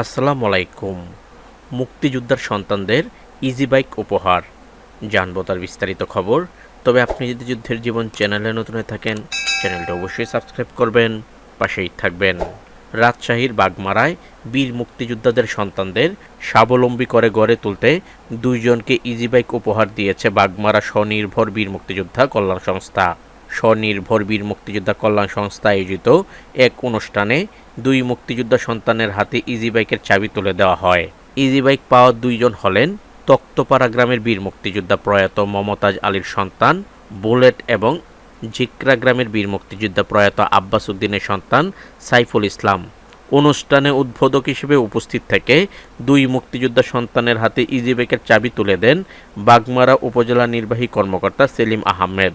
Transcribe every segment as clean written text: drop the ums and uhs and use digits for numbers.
আসসালামু আলাইকুম। মুক্তিযোদ্ধার সন্তানদের ইজি বাইক উপহার, জানবো তার বিস্তারিত খবর। তবে আপনি যদি যুদ্ধের জীবন চ্যানেলে নতুন হয়ে থাকেন, চ্যানেলটা অবশ্যই সাবস্ক্রাইব করবেন, পাশেই থাকবেন। রাজশাহীর বাগমারায় বীর মুক্তিযোদ্ধাদের সন্তানদের স্বাবলম্বী করে গড়ে তুলতে দুইজনকে ইজি বাইক উপহার দিয়েছে বাগমারা স্বনির্ভর বীর মুক্তিযোদ্ধা কল্যাণ সংস্থা। স্বনির্ভর বীর মুক্তিযোদ্ধা কল্যাণ সংস্থা আয়োজিত এক অনুষ্ঠানে দুই মুক্তিযোদ্ধা সন্তানের হাতে ইজি বাইকের চাবি তুলে দেওয়া হয়। ইজি বাইক পাওয়া দুইজন হলেন তক্তপাড়া গ্রামের বীর মুক্তিযোদ্ধা প্রয়াত মমতাজ আলীর সন্তান বুলেট এবং জিকরা গ্রামের বীর মুক্তিযোদ্ধা প্রয়াত আব্বাস উদ্দিনের সন্তান সাইফুল ইসলাম। অনুষ্ঠানে উদ্বোধক হিসেবে উপস্থিত থেকে দুই মুক্তিযোদ্ধা সন্তানের হাতে ইজি বাইকের চাবি তুলে দেন বাগমারা উপজেলা নির্বাহী কর্মকর্তা সেলিম আহমেদ।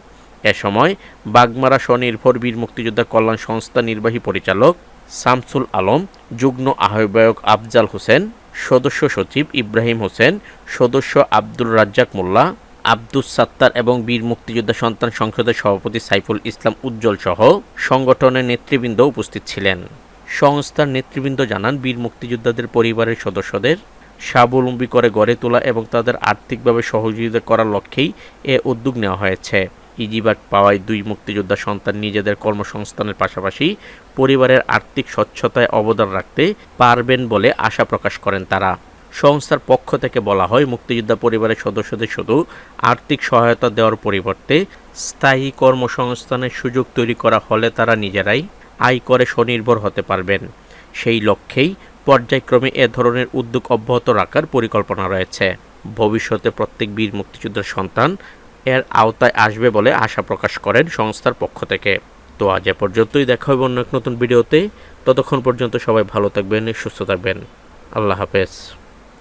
এ সময় বাগমারা স্বনির্ভর বীর মুক্তিযোদ্ধা কল্যাণ সংস্থা নির্বাহী পরিচালক শামসুল আলম, যুগ্ম আহ্বায়ক আফজাল হোসেন, সদস্য সচিব ইব্রাহিম হোসেন, সদস্য আব্দুর রাজ্জাক মোল্লা, আব্দুস সাত্তার এবং বীর মুক্তিযোদ্ধা সন্তান সংসদের সভাপতি সাইফুল ইসলাম উজ্জ্বল সহ সংগঠনের নেতৃবৃন্দ উপস্থিত ছিলেন। সংস্থার নেতৃবৃন্দ জানান, বীর মুক্তিযোদ্ধাদের পরিবারের সদস্যদের স্বাবলম্বী করে গড়ে তোলা এবং তাদের আর্থিকভাবে সহযোগিতা করার লক্ষ্যেই এ উদ্যোগ নেওয়া হয়েছে। ইজি বাইক পাওয়ায় দুই মুক্তিযোদ্ধা সন্তান নিজেদের কর্মসংস্থানের পাশাপাশি পরিবারের আর্থিক সচ্ছলতায় অবদান রাখতে পারবেন বলে আশা প্রকাশ করেন তারা। সংস্থার পক্ষ থেকে বলা হয়, মুক্তিযোদ্ধা পরিবারের সদস্যদের শুধু আর্থিক সহায়তা দেওয়ার পরিবর্তে স্থায়ী কর্মসংস্থানের সুযোগ তৈরি করা হলে তারা নিজেরাই আয় করে স্বনির্ভর হতে পারবেন। সেই লক্ষ্যেই পর্যায়ক্রমে এ ধরনের উদ্যোগ অব্যাহত রাখার পরিকল্পনা রয়েছে। ভবিষ্যতে প্রত্যেক বীর মুক্তিযোদ্ধার সন্তান এর আওতায় আসবে বলে আশা প্রকাশ করেন সংস্থার পক্ষ থেকে। তো আজ এ পর্যন্তই, দেখা হবে অন্য এক নতুন ভিডিওতে। ততক্ষণ পর্যন্ত সবাই ভালো থাকবেন, সুস্থ থাকবেন। আল্লাহ হাফেজ।